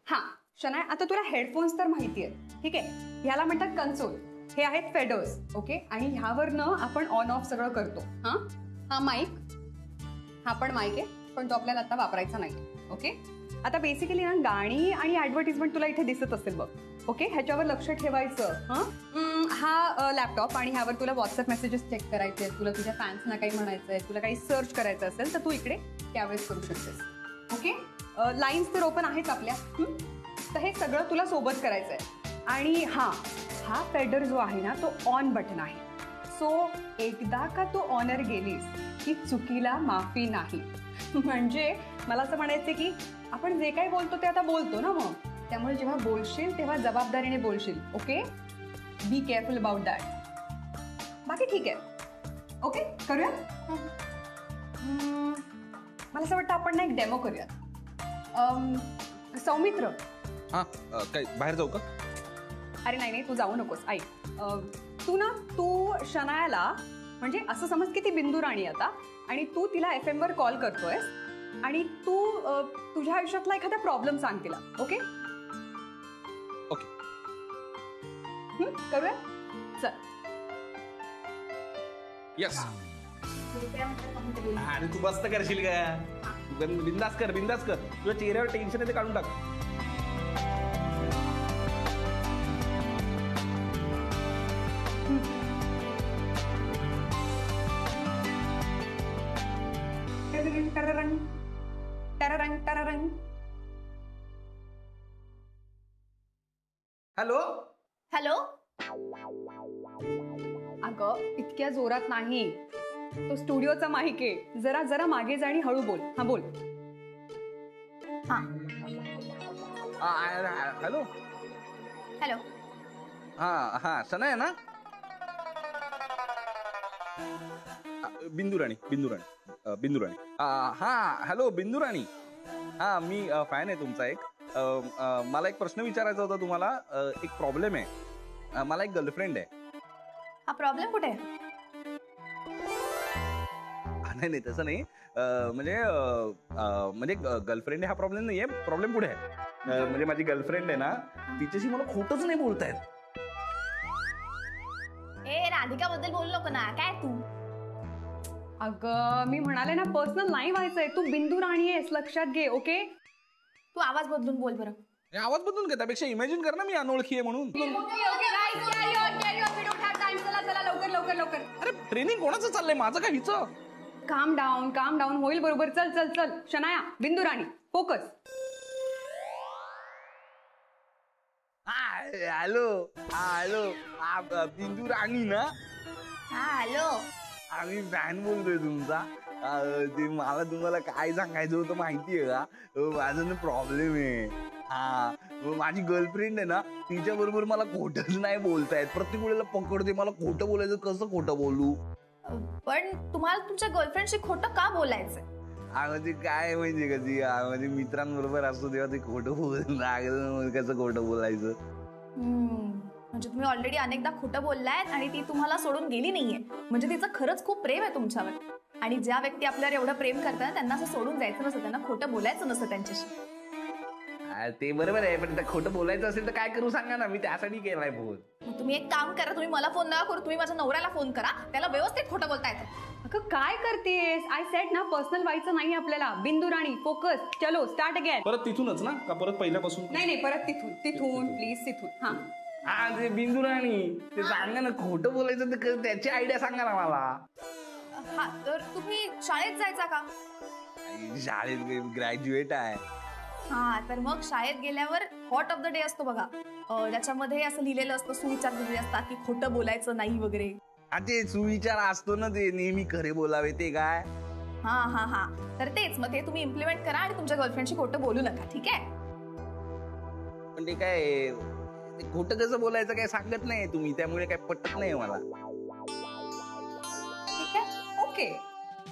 हा शनाय, आता तुला हेडफोन्स तर माहिती आहेत, ठीक आहे. ह्याला म्हणतात कन्सोल. हे आहेत फेडर्स, ओके. आणि ह्यावरनं आपण ऑन ऑफ सगळं करतो. हा माईक, हा पण माईक आहे, पण तो आपल्याला आता वापरायचा नाही, ओके. आता बेसिकली ना गाणी आणि ऍडव्हर्टिजमेंट तुला इथे दिसत असेल बघ, ओके. ह्याच्यावर लक्ष ठेवायचं. हा लॅपटॉप आणि ह्यावर तुला व्हॉट्सअप मेसेजेस चेक करायचे, तुला तुझ्या फॅन्सना काही म्हणायचंय, तुला काही सर्च करायचं असेल तर तू इकडे त्यावेळेस करू शकतेस, ओके. लाईन्स तर ओपन आहेच आपल्या. तर हे सगळं तुला सोबत करायचं आहे. आणि हा फेडर जो आहे ना तो ऑन बटन आहे. सो एकदा का तू ऑनर गेलीस की चुकीला माफी नाही. म्हणजे मला असं म्हणायचं की आपण जे काही बोलतो ते आता बोलतो ना, मग त्यामुळे जेव्हा बोलशील तेव्हा जबाबदारीने बोलशील, okay. Be careful about that. बाकी ठीक आहे, ओके. करूया. मला असं वाटतं आपण ना एक डेमो करूया. सौमित्र, हा काय बाहेर जाऊ का? अरे नाही, तू जाऊ नकोस. ऐक, तू शनायाला म्हणजे असं समज की ती बिंदू राणी आता, आणि तू तिला FM वर कॉल करतोयस आणि तू तुझ्या आयुष्यातला एखादा प्रॉब्लेम सांग तिला, ओके. ओके. करूया. चल. यस. अरे तू मस्त करशील का? बिंदास कर. तुझ्या चेहऱ्यावर टेन्शन आहे ते काढून टाक. हॅलो. अगं इतक्या जोरात नाही, तो स्टुडिओचा माईक आहे. जरा मागे जा आणि हळू बोल. हा बोल. हॅलो. हा सना आहे ना? बिंदू राणी. हा हॅलो बिंदू राणी. हा मी फॅन आहे तुमचा एक. मला एक प्रश्न विचारायचा होता तुम्हाला. एक प्रॉब्लेम आहे. मला एक गर्लफ्रेंड आहे. हा प्रॉब्लेम कुठे आहे? नाही तसं नाही. म्हणजे गर्लफ्रेंड हा प्रॉब्लेम नाहीये. प्रॉब्लेम पुढे आहे. म्हणजे माझी गर्लफ्रेंड आहे ना, तिच्याशी मला खोटंच नाही बोलतायत. राधिका बद्दल बोलू नको ना. काय तू? अगं मी म्हणाले ना, पर्सनल नाही व्हायचंय. तू बिंदू राणी आहेस, लक्षात घे, ओके. तू आवाज बदलून बोल बरं. आवाज बदलून घे. त्यापेक्षा इमॅजिन कर ना मी अनोळखी आहे म्हणून. लवकर. अरे ट्रेनिंग कोणाचं चाललंय, माझं का हिचं? काम डाऊन होईल बरोबर. चल शनाया, बिंदू राणी, फोकस. हॅलो. बिंदू राणी ना? हॅलो. आम्ही फॅन बोलतोय तुमचा. ते मला तुम्हाला काय सांगायचं होतं माहितीये का? माझा प्रॉब्लेम आहे. माझी गर्लफ्रेंड आहे ना, तिच्या बरोबर मला खोटंच नाही बोलतायत. प्रत्येक वेळेला पकडते मला. खोटं बोलायचं, कसं खोटं बोलू? पण तुम्हाला तुमच्या गर्लफ्रेंडशी खोटं का बोलायचंय? म्हणजे काय म्हणजे कधी म्हणजे मित्रांबरोबर असतो तेव्हा ते खोटं बोलायला लागलं. कसं खोटं बोलायचं? म्हणजे तुम्ही ऑलरेडी अनेकदा खोटं बोललायत आणि ती तुम्हाला सोडून गेली नाहीये. म्हणजे तिचं खरंच खूप प्रेम आहे तुमच्यावर. आणि ज्या व्यक्ती आपल्यावर एवढं प्रेम करतात त्यांना असं सोडून जायचं नसतं, त्यांना खोटं बोलायचं नसतं त्यांच्याशी. ते बरोबर आहे, पण खोटं बोलायचं असेल तर काय करू सांगा ना. मी त्यासाठी केलाय फोन. तुम्ही एक काम करा, तुम्ही मला फोन नका करू, तुम्ही माझ्या नवऱ्याला फोन करा. त्याला व्यवस्थित खोटं बोलता येतं. अगं काय करतेस? आय सेड ना, पर्सनल व्हायचं नाही आपल्याला. बिंदू राणी, फोकस. चलो स्टार्ट अगेन. परत तिथूनच ना का परत पहिल्यापासून? नाही परत तिथून प्लीज तिथून. हा ते बिंदू राणी, ते सांगा ना खोटं बोलायचं तर त्याची आयडिया सांगा ना मला. हा तर तुम्ही शाळेत जायचा का? शाळेत ग्रॅज्युएट आहे. हा तर मग शाळेत गेल्यावर थॉट ऑफ द डे असतो बघा. त्याच्यामध्ये असं लिहिलेलं असतं, सुविचार दिलेले असतात की खोटं बोलायचं नाही वगैरे. ते सुविचार असतो ना, ते नेहमी खरे बोलावे ते काय? हा तर तेच. मग ते तुम्ही इम्प्लिमेंट करा आणि तुमच्या गर्लफ्रेंडशी खोटं बोलू नका, ठीक आहे? पण ते काय खोटं कसं बोलायचं काय सांगत नाही तुम्ही, त्यामुळे काय पटत नाही मला. ठीक आहे, okay.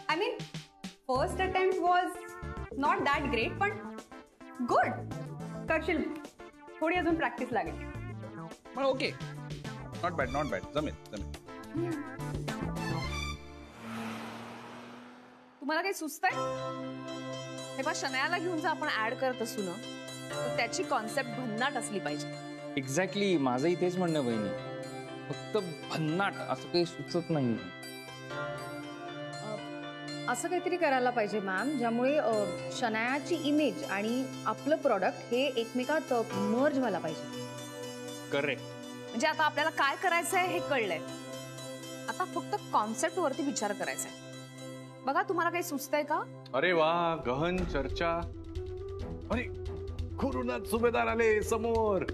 I mean first attempt was not that great, पण गुड. करशील. थोडी अजून प्रॅक्टिस लागेल. पण ओके, नॉट बॅड. जमेल. तुम्हाला काही सुचतंय? हे बा शनायाला घेऊन जर आपण ऍड करत असू ना, तर त्याची कॉन्सेप्ट भन्नाट असली पाहिजे. एक्झॅक्टली माझंही तेच म्हणणं बहिणी. फक्त भन्नाट असं काही सुचत नाही. असं काहीतरी करायला पाहिजे मॅम, ज्यामुळे शनायाची इमेज आणि आपलं प्रॉडक्ट हे एकमेकात मर्ज व्हायला पाहिजे. करेक्ट. म्हणजे आता आपल्याला काय करायचंय हे कळलंय. आता फक्त कॉन्सेप्ट वरती विचार करायचा आहे. बघा तुम्हाला काही सुचतंय का? अरे वा, गहन चर्चा. अरे गुरुनाथ सुभेदार आले समोर.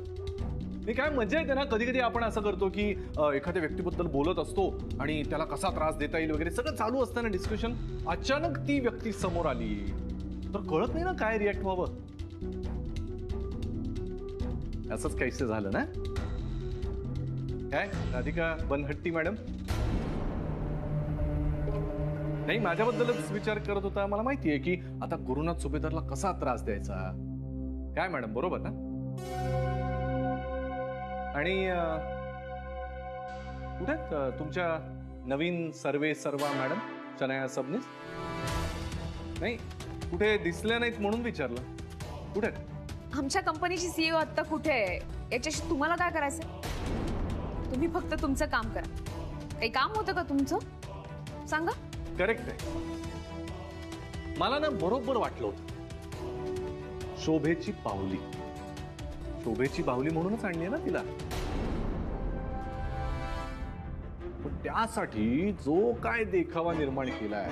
हे काय मजा येते ना. कधी कधी आपण असं करतो की एखाद्या व्यक्तीबद्दल बोलत असतो आणि त्याला कसा त्रास देता येईल वगैरे सगळं चालू असताना डिस्कशन, अचानक ती व्यक्ती समोर आली तर कळत नाही ना काय रिॲक्ट व्हावं. असंच काहीच झालं ना. काय राधिका बनहट्टी मॅडम? नाही, माझ्याबद्दलच विचार करत होता. मला माहितीये की आता गुरुनाथ सुभेदारला कसा त्रास द्यायचा. काय मॅडम, बरोबर ना? आणि कुठे तुमच्या नवीन सर्वा मॅडम शनाया सबनीस? नाही, कुठे दिसल्या नाहीत म्हणून विचारलं. कुठे? आमच्या कंपनीची सीईओ आता कुठे आहे याच्याशी तुम्हाला काय करायचं? तुम्ही फक्त तुमचं काम करा. काही काम होतं का तुमचं? सांगा. करेक्ट आहे. मला ना बरोबर वाटलं होतं. शोभेची बाहुली. शोभेची बाहुली म्हणूनच आणली ना तिला. पण त्यासाठी जो काय देखावा निर्माण केलाय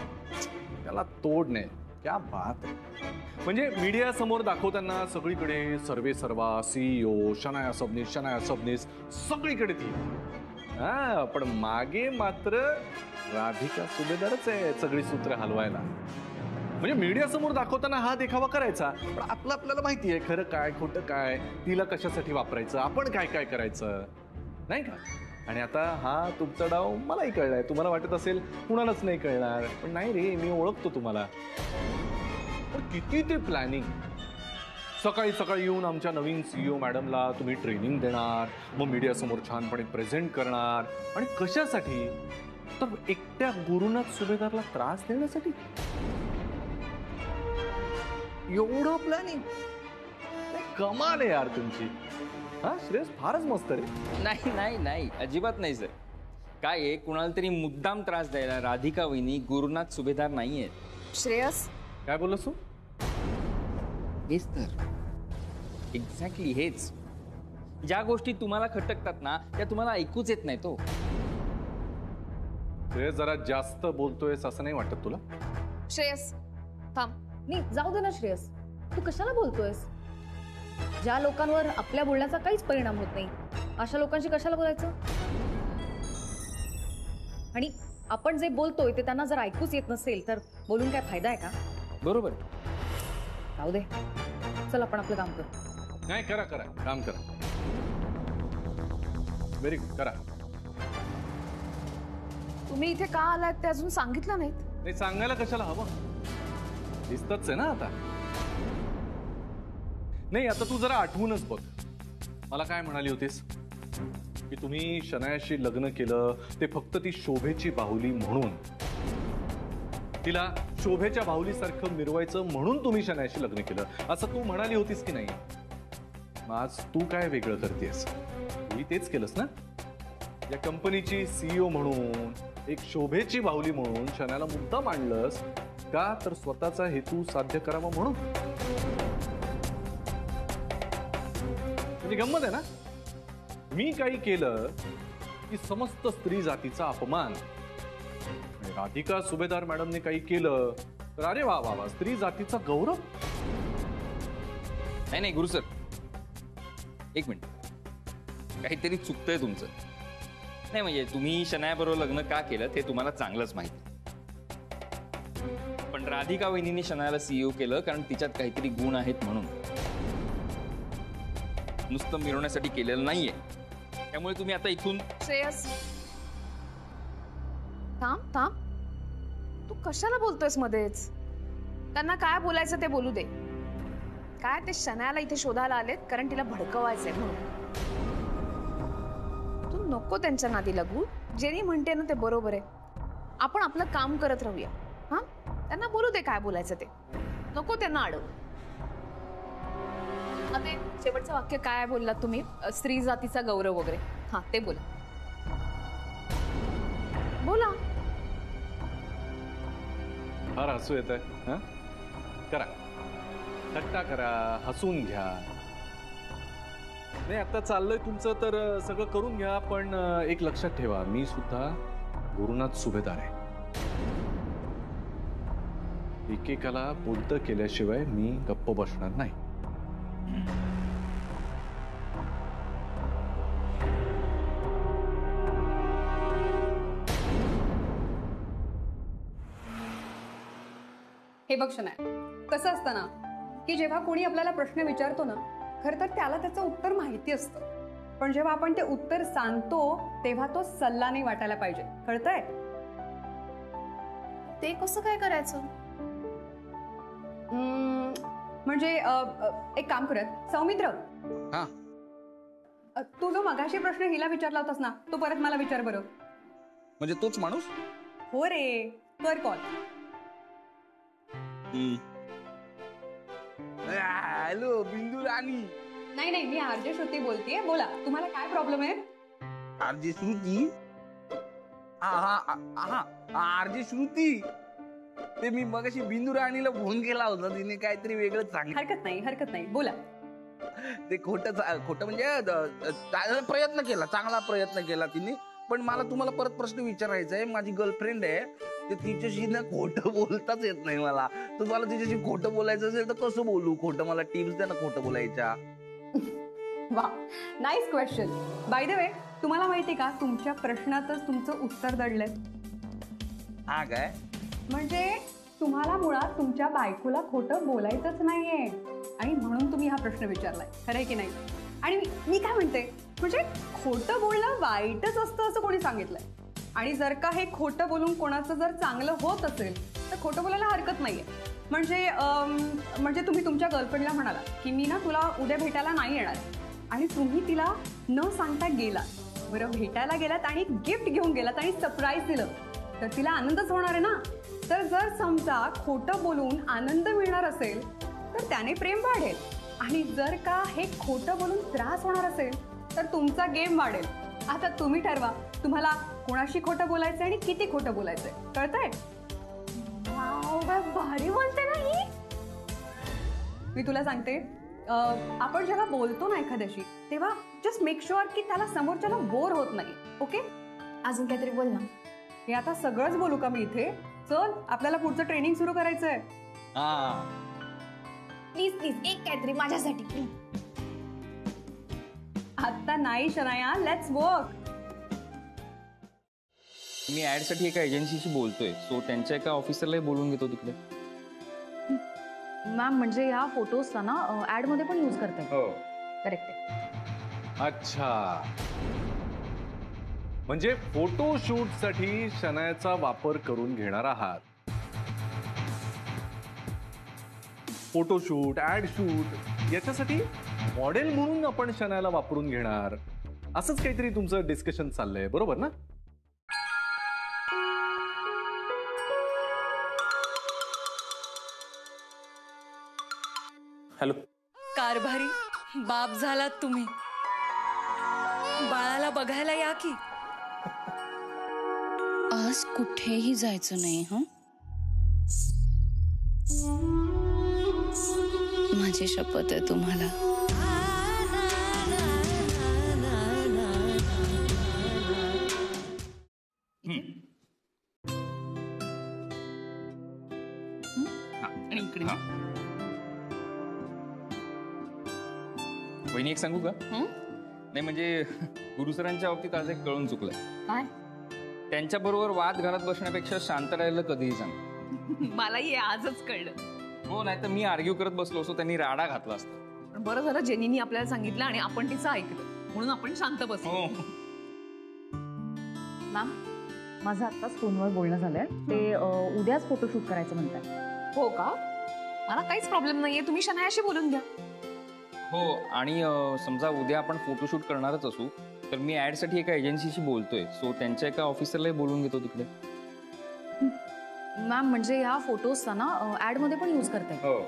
त्याला तोड नाही. क्या बात आहे. म्हणजे मीडिया समोर दाखवताना सगळीकडे सर्वा, सीईओ, शनाया सबनीस सगळीकडे ती. हा, पण मागे मात्र राधिका सुभेदारच आहे सगळी सूत्र हलवायला. म्हणजे मीडिया समोर दाखवताना हा देखावा करायचा, पण आपल्याला माहिती आहे खरं काय खोटं काय, तिला कशासाठी वापरायचं, आपण काय काय करायचं, नाही का? आणि आता हा तुमचा डाव मलाही कळलाय. तुम्हाला वाटत असेल कुणालाच नाही कळणार, पण नाही रे, मी ओळखतो तुम्हाला. पण किती ते प्लॅनिंग. सकाळी सकाळी येऊन आमच्या नवीन सीईओ मॅडमला तुम्ही ट्रेनिंग देणार, मग मीडिया समोर छानपणे प्रेझेंट करणार. आणि कशासाठी? तर एकट्या गुरुनाथ सुभेदारला त्रास देण्यासाठी. एवढं प्लॅनिंग. कमाल आहे यार तुमची. हा श्रेयस, फारच मस्त रे. नाही, अजिबात नाही सर. काय आहे, कुणाला तरी मुद्दाम त्रास द्यायला राधिका वहिनी गुरुनाथ सुभेदार नाहीये. श्रेयस, काय बोललास तू? हेच तर, एक्झॅक्टली हेच. ज्या गोष्टी तुम्हाला खटकतात ना त्या तुम्हाला ऐकूच येत नाही. तो श्रेयस जरा जास्त बोलतोयस असं नाही वाटत तुला? श्रेयस थांब. नाही, जाऊ दे ना श्रेयस, तू कशाला बोलतोयस? ज्या लोकांवर आपल्या बोलण्याचा काहीच परिणाम होत नाही अशा लोकांशी कशाला बोलायचं? आणि आपण जे बोलतोय ते त्यांना जर ऐकूच येत नसेल तर बोलून काय फायदा आहे का? बरोबर. जाऊ दे, चल आपण आपलं काम करू. नाही, करा काम करा. व्हेरी गुड, करा. तुम्ही इथे का आलात ते अजून सांगितलं नाहीत. नाही, सांगायला कशाला हवं? दिसतच आहे ना आता. नाही, आता तू जरा आठवूनच बघ. मला काय म्हणाली होतीस की तुम्ही शनायाशी लग्न केलं ते फक्त ती शोभेची बाहुली म्हणून, तिला शोभेच्या बाहुलीसारखं मिरवायचं म्हणून तुम्ही शनायाशी लग्न केलं, असं तू म्हणाली होतीस की नाही? आज तू काय वेगळं करतेस? तूही तेच केलंस ना. या कंपनीची सीईओ म्हणून, एक शोभेची बाहुली म्हणून शनायाला मुद्दाम आणलंस का? तर स्वतःचा हेतू साध्य करावा म्हणून. म्हणजे गंमत आहे ना. मी काही केलं की समस्त स्त्री जातीचा अपमान, आणि राधिका सुभेदार मॅडमने काही केलं तर अरे वा वा वा, स्त्री जातीचा गौरव. नाही गुरु सर, एक मिनिट, काहीतरी चुकतंय तुमचं. नाही म्हणजे तुम्ही शनायाबरोबर लग्न का केलं ते तुम्हाला चांगलंच माहिती, पण राधिका वहिनीने शनायाला सीईओ केलं कारण तिच्यात काहीतरी गुण आहेत म्हणून. नुसतं मिरवण्यासाठी केलेलं नाहीये. त्यामुळे तुम्ही आता इथून. श्रेयस थांब. तू कशाला बोलतोयस मध्येच? त्यांना काय बोलायचं ते बोलू दे. काय ते शनायाला इथे शोधायला आलेत कारण तिला भडकवायचंय म्हणून. तू नको त्यांच्या नादी लागू. जेनी म्हणते ना ते बरोबर आहे. आपण आपलं काम करत राहूया. हा, त्यांना बोलू दे काय बोलायचं ते. नको त्यांना अडव. शेवटचं वाक्य काय बोललात तुम्ही? स्त्री जातीचा गौरव वगैरे. हा, ते बोला. बोला. फार हसू येत आहे. करा, थट्टा करा, हसून घ्या. नाही, आता चाललंय तुमचं तर सगळं करून घ्या, पण एक लक्षात ठेवा, मी सुद्धा गुरुनाथ सुभेदार आहे. एकेकाला बोलतं केल्याशिवाय मी गप्प बसणार नाही. हे बघ शनाया, कसं असतं ना की जेव्हा कोणी आपल्याला प्रश्न विचारतो ना, खरं तर त्याला त्याचं उत्तर माहिती असतं, पण जेव्हा आपण ते उत्तर सांगतो तेव्हा तो सल्ला नाही वाटायला पाहिजे. कळतंय? ते कसं काय करायचं? म्हणजे एक काम करत, सौमित्र, हा, तू जो मगाशी प्रश्न हिला विचारला होतास ना, तो परत मला विचार बरं. म्हणजे तोच माणूस. हो रे, कर कॉल. हॅलो बिंदू राणी. नाही नाही, मी आरजे श्रुती बोलतेय. बोला, तुम्हाला काय प्रॉब्लेम आहे? आरजे श्रुती. हा हा हा, आरजे श्रुती. ते मी मगाशी बिंदू राणीला फोन केला होता, तिने काहीतरी वेगळं सांगितलं. हरकत नाही, हरकत नाही, बोला. ते खोटं म्हणजे प्रयत्न केला, चांगला प्रयत्न केला तिने. पण मला तुम्हाला परत प्रश्न विचारायचा आहे. माझी गर्लफ्रेंड आहे, ते तिच्याशी ना खोटं बोलताच येत नाही मला. तुम्हाला तिच्याशी खोटं बोलायचं असेल तर कसं बोलू खोटं? मला टिप्स द्या ना खोटं बोलायच्या. वा, nice question. By the way, तुम्हाला माहिती का, तुमच्या प्रश्नातच तुमचं उत्तर दडलंय. हा काय? म्हणजे तुम्हाला मुळात तुमच्या बायकोला खोटं बोलायचंच नाहीये, आणि म्हणून तुम्ही हा प्रश्न विचारलाय. खरंय की नाही? आणि मी काय म्हणते, म्हणजे खोटं बोलणं वाईटच असतं असं कोणी सांगितलंय? आणि जर का हे खोटं बोलून कोणाचं जर चांगलं होत असेल तर खोटं बोलायला हरकत नाहीये. म्हणजे तुम्ही तुमच्या गर्लफ्रेंडला म्हणाला की मी ना तुला उद्या भेटायला नाही येणार, आणि तुम्ही तिला न सांगता गेलात. बरं, भेटायला गेलात आणि गिफ्ट घेऊन गेलात आणि सरप्राईज दिलं, तर तिला आनंदच होणार आहे ना. तर जर समजा खोटं बोलून आनंद मिळणार असेल तर त्याने प्रेम वाढेल, आणि जर का हे खोटं बोलून त्रास होणार असेल तर तुमचा गेम वाढेल. आता तुम्ही ठरवा, तुम्हाला कोणाशी खोटं बोलायचंय आणि किती खोटं बोलायचंय. कळतंय? भारी बोलते ना ही. मी तुला सांगते, आपण जेव्हा बोलतो ना एखाद्याशी, तेव्हा जस्ट मेक शुअर की त्याला समोरच्याला बोर होत नाही. ओके? अजून काहीतरी बोल ना. हे आता सगळंच बोलू का मी इथे? चल, आपल्याला पुढचं ट्रेनिंग सुरू करायचंय. हा, प्लीज प्लीज, एक काहीतरी माझ्यासाठी प्लीज. आता नाही शनाया, लेट्स वर्क. मी ऍड साठी एका एजन्सीशी बोलतोय, सो त्यांच्या एका ऑफिसरलाही बोलून घेतो तिकडे. मॅम, म्हणजे ह्या फोटोजचा ना ऍड मध्ये पण यूज करता येईल. हो, करेक्ट आहे. अच्छा, म्हणजे फोटोशूट साठी शनायाचा वापर करून घेणार आहात. फोटोशूट, ऍड शूट याच्यासाठी मॉडेल म्हणून आपण शनायाला वापरून घेणार, असंच काहीतरी तुमचं डिस्कशन चाललंय, बरोबर ना? हॅलो. कारभारी बाप झालात तुम्ही. बाळाला बघायला या की. आज कुठेही जायचं नाही. हं, माझी शपथ आहे तुम्हाला. वहिनी, एक सांगू का? नाही म्हणजे गुरुसरांच्या बाबतीत आज एक कळून चुकलंय. काय? त्यांच्या बरोबर वाद घालत बसण्यापेक्षा शांत राहिलं कधीही सांग. मलाही आजच कळलं. हो, नाही तर मी आर्ग्यू करत बसलो असतो, त्यांनी राडा घातला असता. पण बरं झालं जेनीनी आपल्याला सांगितलं आणि आपण तिचं ऐकलं, म्हणून आपण शांत बसलो. हो. मॅम, माझं आत्ताच फोनवर बोलणं झालंय. ते उद्याच फोटोशूट करायचं म्हणतात. हो का? मला काहीच प्रॉब्लेम नाहीये, तुम्ही शनायाशी बोलून घ्या. हो, आणि समजा उद्या आपण फोटोशूट करणारच असू तर मी ऍड साठी एका एजन्सीशी बोलतोय, सो त्यांच्या एका ऑफिसरलाही बोलून घेतो तिकडे. मॅम, म्हणजे ह्या फोटोजचा ना ऍड मध्ये पण यूज करता येईल. हो,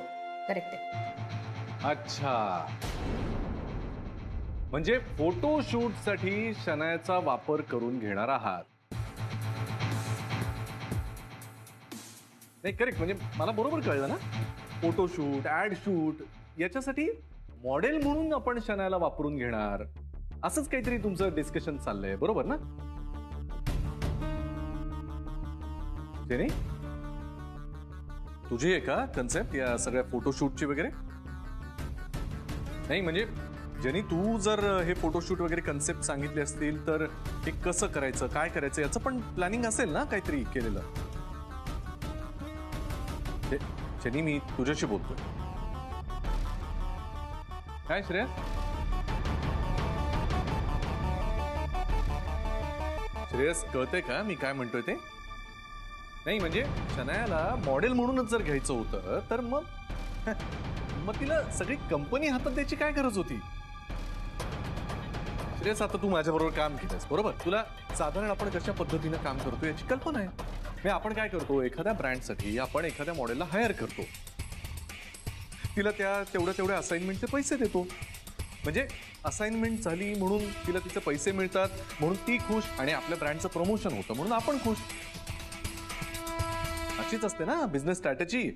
करेक्ट आहे. अच्छा, म्हणजे फोटोशूट साठी शनायाचा वापर करून घेणार आहात. नाही करेक्ट, म्हणजे मला बरोबर कळलं ना. फोटोशूट, ऍड शूट याच्यासाठी मॉडेल म्हणून आपण शनायाला वापरून घेणार, असंच काहीतरी तुमचं डिस्कशन चाललंय, बरोबर ना? जेनी, तुझी आहे का कन्सेप्ट या सगळ्या फोटोशूटची वगैरे? नाही म्हणजे जेनी, तू जर हे फोटोशूट वगैरे कन्सेप्ट सांगितले असतील तर हे कसं करायचं, काय करायचं याचं पण प्लॅनिंग असेल ना काहीतरी केलेलं. जेनी, मी तुझ्याशी बोलतोय. काय श्रेया? श्रेयस, कळतंय का मी काय म्हणतोय ते? नाही म्हणजे शनायाला मॉडेल म्हणूनच जर घ्यायचं होतं तर मग तिला सगळी कंपनी हातात द्यायची काय गरज होती? श्रेयस, आता तू माझ्याबरोबर काम केलंस, बरोबर? तुला साधारण आपण कशा पद्धतीनं काम करतो याची कल्पना आहे. म्हणजे आपण काय करतो, एखाद्या ब्रँडसाठी आपण एखाद्या मॉडेलला हायर करतो, तिला तेवढ्या असाइनमेंटचे पैसे देतो. म्हणजे असाइनमेंट झाली म्हणून तिला तिचे पैसे मिळतात, म्हणून ती खुश आणि आपल्या ब्रँडचं प्रमोशन होतं म्हणून आपण खुश. अशीच असते ना बिझनेस स्ट्रॅटेजी.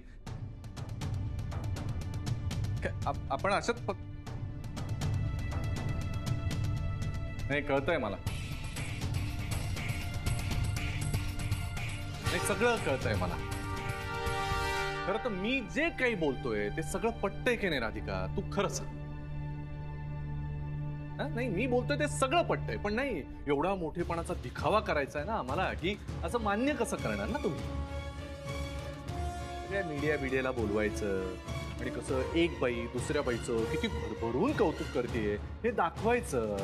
आपण अशाच नाही, कळतंय मला, नाही सगळं कळतंय मला. खरं तर मी जे काही बोलतोय ते सगळं पटतंय की नाही राधिका? तू खरं सांग. नाही, मी बोलतोय ते सगळं पटतंय, पण नाही एवढा मोठेपणाचा दिखावा करायचा आहे ना आम्हाला, की असं मान्य कसं करणार ना तुम्ही? सगळ्या मीडियाला बोलवायचं आणि कसं एक बाई दुसऱ्या बाईचं किती भरभरून कौतुक करतेय हे दाखवायचं.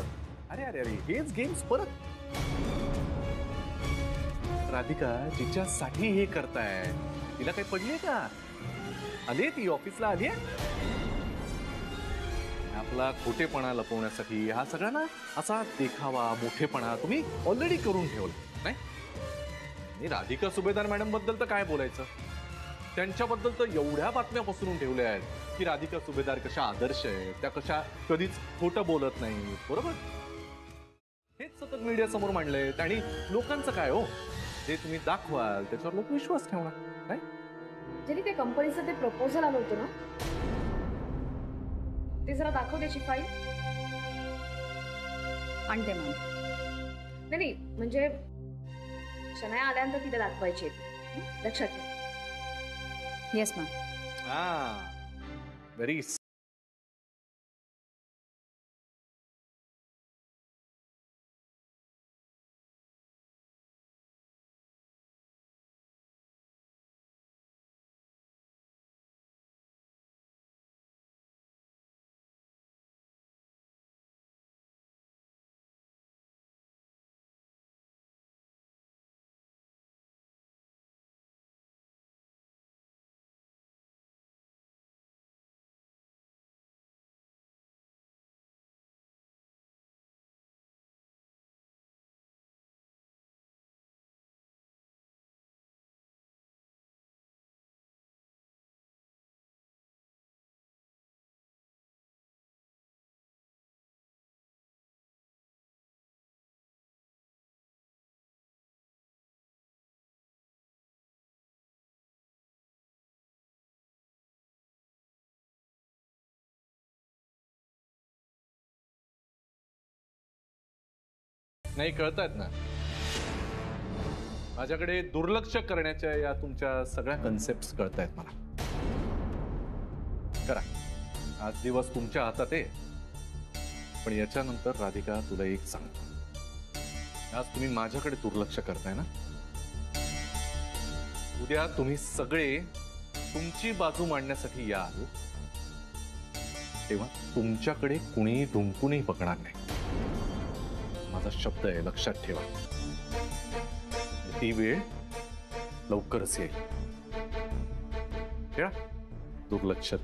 अरे अरे अरे, हेच गेम्स परत. राधिका जिच्यासाठी हे करताय तिला काही पडलीये का? आली ती ऑफिसला आली आपला खोटेपणा लपवण्यासाठी हा सगळा ना असा देखावा मोठेपणा तुम्ही ऑलरेडी करून ठेवला नाही. राधिका सुभेदार मॅडम बद्दल तर काय बोलायचं, त्यांच्याबद्दल तर एवढ्या बातम्या पसरून ठेवल्या आहेत की राधिका सुभेदार कशा आदर्श आहेत, त्या कशा कधीच खोटं बोलत नाही, बरोबर? हेच सतत मीडिया समोर मांडलेत आणि लोकांचं काय हो, ते तुम्ही दाखवाल त्याच्यावर लोक विश्वास ठेवणार काय? जरी त्या कंपनीचं ते प्रपोजल आलं होतं ना, ते जरा दाखव त्याची फाईल. आणते मॅम. नाही म्हणजे शनाया आल्यानंतर तिला दाखवायची, लक्षात ठेव. Yes ma'am. व्हेरी. नाही कळतायत ना, माझ्याकडे दुर्लक्ष करण्याच्या या तुमच्या सगळ्या कन्सेप्ट कळतायत मला. करा, आज दिवस तुमच्या हातात आहे. पण याच्यानंतर राधिका तुला एक सांगतो, आज तुम्ही माझ्याकडे दुर्लक्ष करताय ना, उद्या तुम्ही सगळे तुमची बाजू मांडण्यासाठी याल तेव्हा तुमच्याकडे कुणी डुंकूनही बघणार नाही. माझा शब्द आहे, लक्षात ठेवा. ती वेळ लवकरच येईल. दुर्लक्ष.